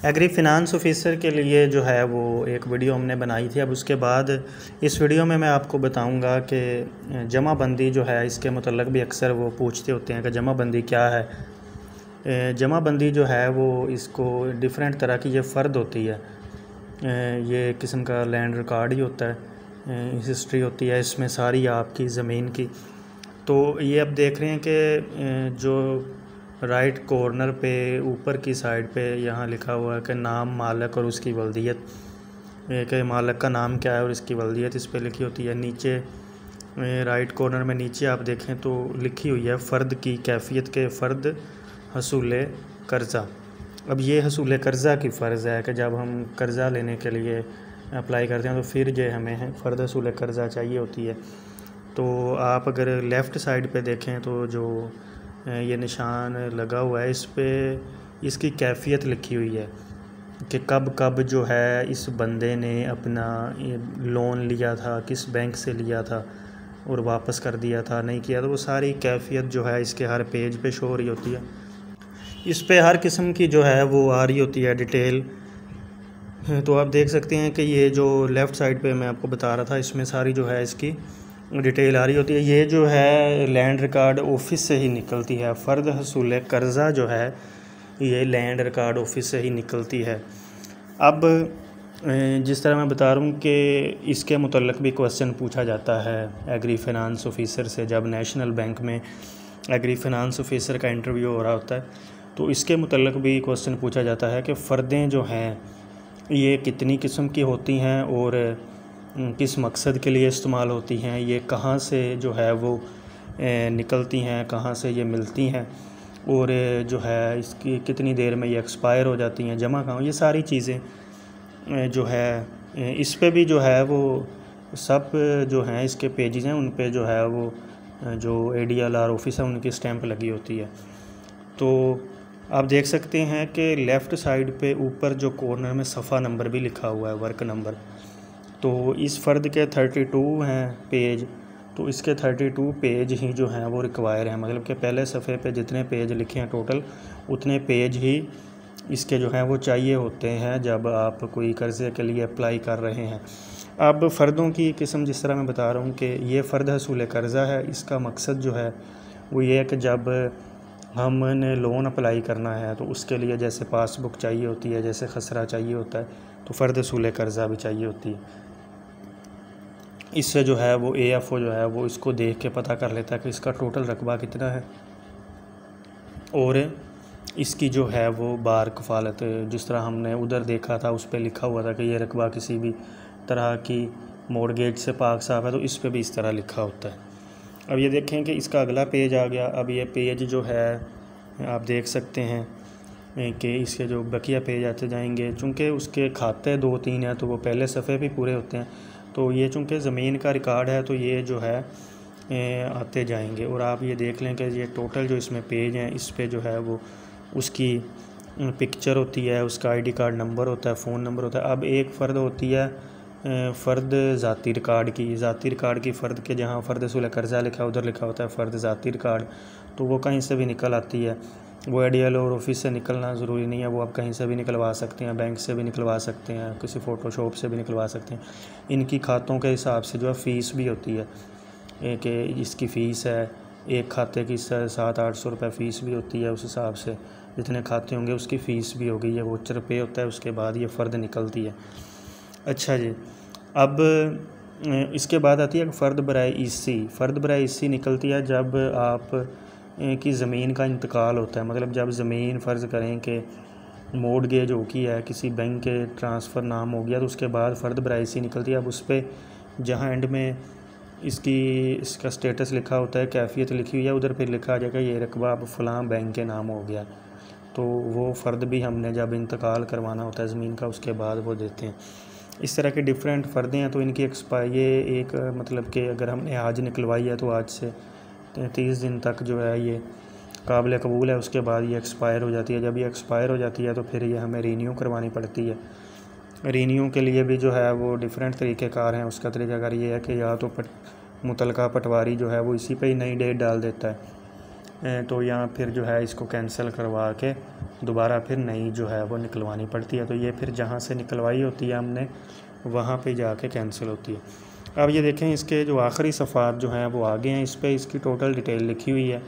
Agree finance officer के लिए जो है वो एक वीडियो हमने बनाई थी। अब उसके बाद इस वीडियो में मैं आपको बताऊंगा कि जमाबंदी जो है इसके मतलब भी अक्सर वो पूछते होते हैं कि जमाबंदी क्या है। जमाबंदी जो है वो इसको डिफरेंट तरह की ये फ़र्द होती है। ये किस्म का लैंड रिकॉर्ड ही होता है, हिस्ट्री होती है इसमें सारी आपकी ज़मीन की। तो ये अब देख रहे हैं कि जो राइट कॉर्नर पे ऊपर की साइड पे यहाँ लिखा हुआ है कि नाम मालिक और उसकी वल्दियत, कि मालिक का नाम क्या है और इसकी वल्दियत इस पे लिखी होती है। नीचे राइट कॉर्नर में नीचे आप देखें तो लिखी हुई है फ़र्द की कैफियत के फ़र्द हसूल कर्ज़ा। अब ये हसूल कर्ज़ा की फ़र्ज़ है कि जब हम कर्ज़ा लेने के लिए अप्लाई करते हैं तो फिर जो हमें फ़र्द हसूल कर्ज़ा चाहिए होती है। तो आप अगर लेफ़्ट साइड पे देखें तो जो ये निशान लगा हुआ है इस पे इसकी कैफियत लिखी हुई है कि कब कब जो है इस बंदे ने अपना लोन लिया था, किस बैंक से लिया था और वापस कर दिया था, नहीं किया। तो वो सारी कैफियत जो है इसके हर पेज पे शो हो रही होती है। इस पे हर किस्म की जो है वो आ रही होती है डिटेल। तो आप देख सकते हैं कि ये जो लेफ़्ट साइड पे मैं आपको बता रहा था इसमें सारी जो है इसकी डिटेल आ रही होती है। ये जो है लैंड रिकॉर्ड ऑफिस से ही निकलती है। फ़र्द हसूल कर्ज़ा जो है ये लैंड रिकॉर्ड ऑफिस से ही निकलती है। अब जिस तरह मैं बता रहा हूँ कि इसके मुतल्लिक़ भी क्वेश्चन पूछा जाता है एग्री फिनांस ऑफिसर से जब नेशनल बैंक में एग्री फिनांस ऑफिसर का इंटरव्यू हो रहा होता है। तो इसके मुतल्लिक़ भी क्वेश्चन पूछा जाता है कि फ़र्दें जो हैं ये कितनी किस्म की होती हैं और किस मकसद के लिए इस्तेमाल होती हैं, ये कहाँ से जो है वो निकलती हैं, कहाँ से ये मिलती हैं और जो है इसकी कितनी देर में ये एक्सपायर हो जाती हैं, जमा कहाँ, ये सारी चीज़ें जो है इस पे भी जो है वो सब जो हैं इसके पेजेस हैं उन पे जो है वो जो ADLR ऑफिस है उनकी स्टैंप लगी होती है। तो आप देख सकते हैं कि लेफ़्ट साइड पे ऊपर जो कॉर्नर में सफ़ा नंबर भी लिखा हुआ है, वर्क नंबर। तो इस फ़र्द के 32 हैं पेज, तो इसके 32 पेज ही जो हैं वो रिक्वायर हैं। मतलब कि पहले सफ़े पे जितने पेज लिखे हैं टोटल उतने पेज ही इसके जो हैं वो चाहिए होते हैं जब आप कोई कर्ज़े के लिए अप्लाई कर रहे हैं। अब फ़र्दों की किस्म जिस तरह मैं बता रहा हूँ कि ये फ़र्द हसूल कर्ज़ा है, इसका मकसद जो है वो ये है कि जब हमने लोन अप्लाई करना है तो उसके लिए जैसे पासबुक चाहिए होती है, जैसे खसरा चाहिए होता है, तो फ़र्द हसूल कर्ज़ा भी चाहिए होती है। इससे जो है वो AFO जो है वो इसको देख के पता कर लेता है कि इसका टोटल रकबा कितना है और इसकी जो है वो बार कफ़ालत, जिस तरह हमने उधर देखा था उस पर लिखा हुआ था कि ये रकबा किसी भी तरह की मॉर्गेज से पाक साफ़ है, तो इस पे भी इस तरह लिखा होता है। अब ये देखें कि इसका अगला पेज आ गया। अब ये पेज जो है आप देख सकते हैं कि इसके जो बकिया पेज आते जाएंगे, चूँकि उसके खाते 2-3 हैं तो वो पहले सफ़े भी पूरे होते हैं। तो ये चूँकि ज़मीन का रिकॉर्ड है तो ये जो है आते जाएंगे। और आप ये देख लें कि ये टोटल जो इसमें पेज हैं इस पे जो है वो उसकी पिक्चर होती है, उसका ID कार्ड नंबर होता है, फ़ोन नंबर होता है। अब एक फ़र्द होती है फ़र्द ज़ाती रिकॉर्ड की, ज़ाती रिकॉर्ड की फ़र्द के जहाँ फ़र्द हसूल कर्ज़ा लिखा उधर लिखा होता है फ़र्द ज़ाती रिकॉर्ड। तो वो कहीं से भी निकल आती है। वो ADLR ऑफिस से निकलना ज़रूरी नहीं है, वो आप कहीं से भी निकलवा सकते हैं, बैंक से भी निकलवा सकते हैं, किसी फ़ोटोशॉप से भी निकलवा सकते हैं। इनकी खातों के हिसाब से जो है फ़ीस भी होती है कि इसकी फ़ीस है, एक खाते की 700-800 रुपये फ़ीस भी होती है। उस हिसाब से जितने खाते होंगे उसकी फ़ीस भी होगी, ये वोचर पे होता है, उसके बाद ये फ़र्द निकलती है। अच्छा जी, अब इसके बाद आती है फ़र्द बराए इसी। फ़र्द बराए इसी निकलती है जब आप की ज़मीन का इंतकाल होता है। मतलब जब ज़मीन फ़र्ज़ करें कि मॉर्गेज हो की है, किसी बैंक के ट्रांसफ़र नाम हो गया, तो उसके बाद फ़र्द बराए इसी निकलती है। अब उस पर जहाँ एंड में इसका स्टेटस लिखा होता है, कैफियत लिखी हुई है, उधर फिर लिखा आ जाएगा ये रकबा अब फ़लाँ बैंक के नाम हो गया। तो वो फ़र्द भी हमने जब इंतकाल करवाना होता है ज़मीन का उसके बाद वो देते हैं। इस तरह के डिफरेंट फ़र्दें हैं। तो इनकी ये एक मतलब कि अगर हमने आज निकलवाई है तो आज से 30 दिन तक जो है ये काबिल कबूल है, उसके बाद ये एक्सपायर हो जाती है। जब ये एक्सपायर हो जाती है तो फिर ये हमें रीन्यू करवानी पड़ती है। रीन्यू के लिए भी जो है वो डिफरेंट तरीक़ेकार हैं। उसका तरीक़ाकार ये है कि या तो मुतलका पटवारी जो है वो इसी पे ही नई डेट डाल देता है, तो यहाँ फिर जो है इसको कैंसिल करवा के दोबारा फिर नई जो है वो निकलवानी पड़ती है। तो ये फिर जहाँ से निकलवाई होती है हमने वहाँ पे जाके कैंसिल होती है। अब ये देखें इसके जो आखिरी सफ़ात जो हैं वो आगे हैं, इस पर इसकी टोटल डिटेल लिखी हुई है।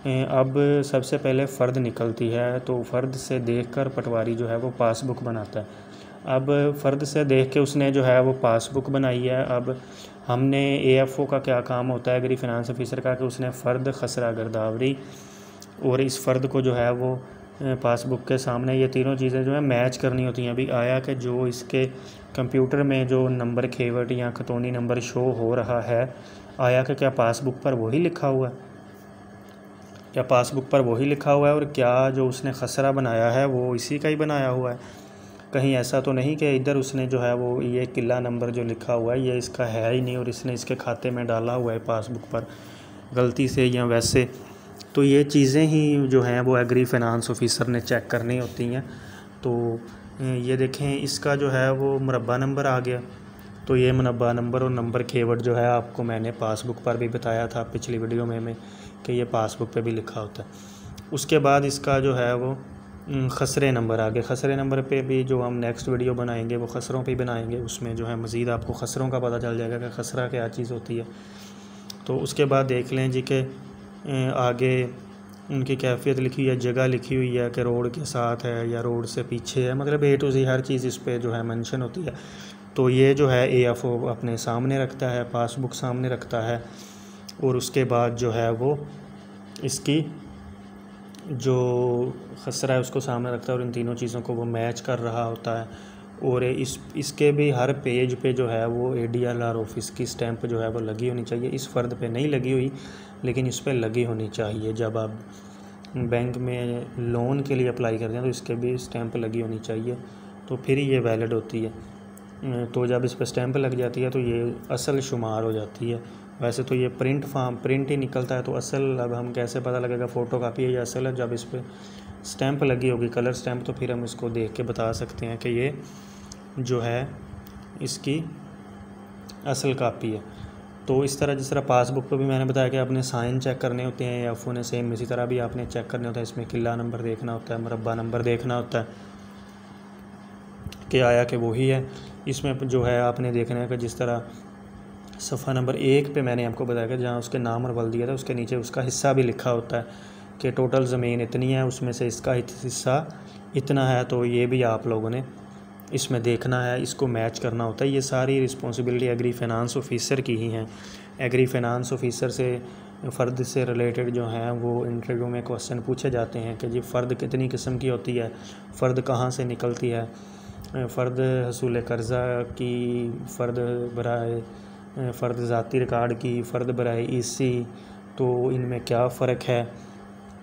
अब सबसे पहले फ़र्द निकलती है, तो फ़र्द से देखकर पटवारी जो है वो पासबुक बनाता है। अब फ़र्द से देख के उसने जो है वो पासबुक बनाई है। अब हमने AFO का क्या काम होता है, एग्री फिनांस ऑफिसर का, कि उसने फ़र्द, खसरा, गिरदावरी और इस फ़र्द को जो है वो पासबुक के सामने ये तीनों चीज़ें जो है मैच करनी होती हैं। अभी आया कि जो इसके कंप्यूटर में जो नंबर खेवट या खतौनी नंबर शो हो रहा है, आया कि क्या पासबुक पर वही लिखा हुआ है, क्या पासबुक पर वही लिखा हुआ है, और क्या जो उसने खसरा बनाया है वो इसी का ही बनाया हुआ है। कहीं ऐसा तो नहीं कि इधर उसने जो है वो ये किला नंबर जो लिखा हुआ है ये इसका है ही नहीं और इसने इसके खाते में डाला हुआ है पासबुक पर गलती से या वैसे। तो ये चीज़ें ही जो हैं वो एग्री फिनांस ऑफिसर ने चेक करनी होती हैं। तो ये देखें इसका जो है वो मुरब्बा नंबर आ गया। तो ये मुरब्बा नंबर और नंबर खेवट जो है आपको मैंने पासबुक पर भी बताया था पिछली वीडियो में कि ये पासबुक पे भी लिखा होता है। उसके बाद इसका जो है वो खसरे नंबर आ गए। खसरे नंबर पे भी जो हम नेक्स्ट वीडियो बनाएंगे वो खसरों पे बनाएंगे, उसमें जो है मज़ीद आपको खसरों का पता चल जाएगा कि खसरा क्या चीज़ होती है। तो उसके बाद देख लें जी कि आगे उनकी कैफियत लिखी है, जगह लिखी हुई है कि रोड के साथ है या रोड से पीछे है, मतलब A to Z हर चीज़ इस पर जो है मेंशन होती है। तो ये जो है AFO अपने सामने रखता है, पासबुक सामने रखता है, और उसके बाद जो है वो इसकी जो खसरा है उसको सामने रखता है और इन तीनों चीज़ों को वो मैच कर रहा होता है। और इसके भी हर पेज पे जो है वो ADLR ऑफिस की स्टैंप जो है वो लगी होनी चाहिए। इस फ़र्द पे नहीं लगी हुई लेकिन इस पे लगी होनी चाहिए। जब आप बैंक में लोन के लिए अप्लाई करते हैं तो इसके भी स्टैंप लगी होनी चाहिए, तो फिर ये वैलिड होती है। तो जब इस पर स्टैंप लग जाती है तो ये असल शुमार हो जाती है। वैसे तो ये प्रिंट ही निकलता है, तो असल अब हम कैसे पता लगेगा फ़ोटो कापी है या असल है? जब इस पर स्टैंप लगी होगी, कलर स्टैंप, तो फिर हम इसको देख के बता सकते हैं कि ये जो है इसकी असल कापी है। तो इस तरह जिस तरह पासबुक पर भी मैंने बताया कि आपने साइन चेक करने होते हैं या AFO ने सेम इसी तरह भी आपने चेक करने होता है। इसमें किला नंबर देखना होता है, मुरब्बा नंबर देखना होता है कि आया कि वही है। इसमें जो है आपने देखना है कि जिस तरह सफ़ा नंबर 1 पे मैंने आपको बताया कि जहाँ उसके नाम और बल दिया था उसके नीचे उसका हिस्सा भी लिखा होता है कि टोटल ज़मीन इतनी है, उसमें से इसका हिस्सा इतना है। तो ये भी आप लोगों ने इसमें देखना है, इसको मैच करना होता है। ये सारी रिस्पॉन्सिबिलिटी एग्री फिनांस ऑफिसर की ही हैं। एग्री फिनांस ऑफिसर से फ़र्द से रिलेटेड जो हैं वो इंटरव्यू में क्वेश्चन पूछे जाते हैं कि जी फ़र्द कितनी किस्म की होती है, फ़र्द कहाँ से निकलती है, फ़र्द हसूल कर्ज़ा की, फ़र्द बराए फ़र्द ज़ाती रिकार्ड की, फ़र्द बराए EC, तो इनमें क्या फ़र्क है।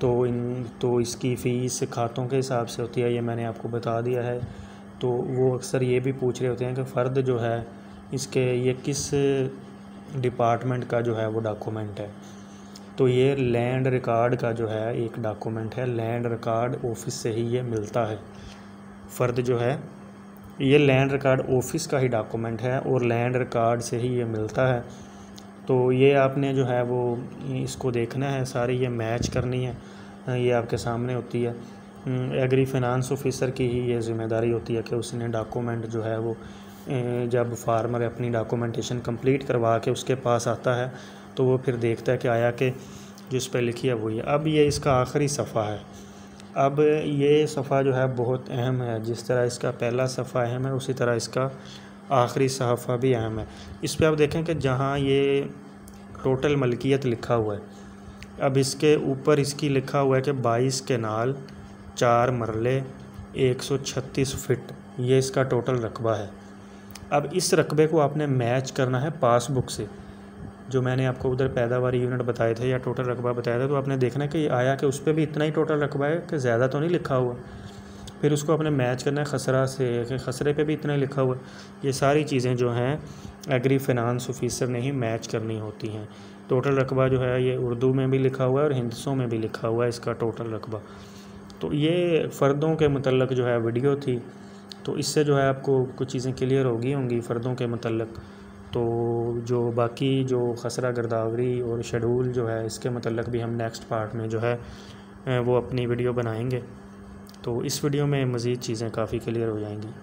तो इसकी फ़ीस खातों के हिसाब से होती है, ये मैंने आपको बता दिया है। तो वो अक्सर ये भी पूछ रहे होते हैं कि फ़र्द जो है इसके ये किस डिपार्टमेंट का जो है वो डॉक्यूमेंट है। तो ये लैंड रिकॉर्ड का जो है एक डॉक्यूमेंट है, लैंड रिकॉर्ड ऑफिस से ही ये मिलता है। फ़र्द जो है ये लैंड रिकॉर्ड ऑफिस का ही डॉक्यूमेंट है और लैंड रिकॉर्ड से ही ये मिलता है। तो ये आपने जो है वो इसको देखना है, सारी ये मैच करनी है, ये आपके सामने होती है। एग्री फिनांस ऑफिसर की ही ये ज़िम्मेदारी होती है कि उसने डॉक्यूमेंट जो है वो जब फार्मर अपनी डॉक्यूमेंटेशन कंप्लीट करवा के उसके पास आता है तो वो फिर देखता है कि आया कि जिस पे लिखी है वही है। अब ये इसका आखिरी सफ़ा है। अब ये सफ़ा जो है बहुत अहम है, जिस तरह इसका पहला सफ़ा अहम है उसी तरह इसका आखिरी सफ़ा भी अहम है। इस पर आप देखें कि जहाँ ये टोटल मलकियत लिखा हुआ है, अब इसके ऊपर इसकी लिखा हुआ है कि 22 केनाल 4 मरले 136 फिट, ये इसका टोटल रकबा है। अब इस रकबे को आपने मैच करना है पासबुक से, जो मैंने आपको उधर पैदावारी यूनिट बताए थे या टोटल रकबा बताया था। तो आपने देखना है कि आया कि उस पर भी इतना ही टोटल रकबा है कि ज़्यादा तो नहीं लिखा हुआ। फिर उसको आपने मैच करना है खसरा से कि खसरे पे भी इतना ही लिखा हुआ है। ये सारी चीज़ें जो हैं एग्री फिनांस ऑफिसर ने ही मैच करनी होती हैं। टोटल रकबा जो है ये उर्दू में भी लिखा हुआ है और हिंदसों में भी लिखा हुआ है इसका टोटल रकबा। तो ये फ़र्दों के मतलब जो है वीडियो थी, तो इससे जो है आपको कुछ चीज़ें क्लियर होंगी फ़र्दों के मतलब। तो जो बाकी जो खसरा गिरदावरी और शेड्यूल जो है इसके मतलब भी हम नेक्स्ट पार्ट में जो है वो अपनी वीडियो बनाएंगे। तो इस वीडियो में मज़ीद चीज़ें काफ़ी क्लियर हो जाएंगी।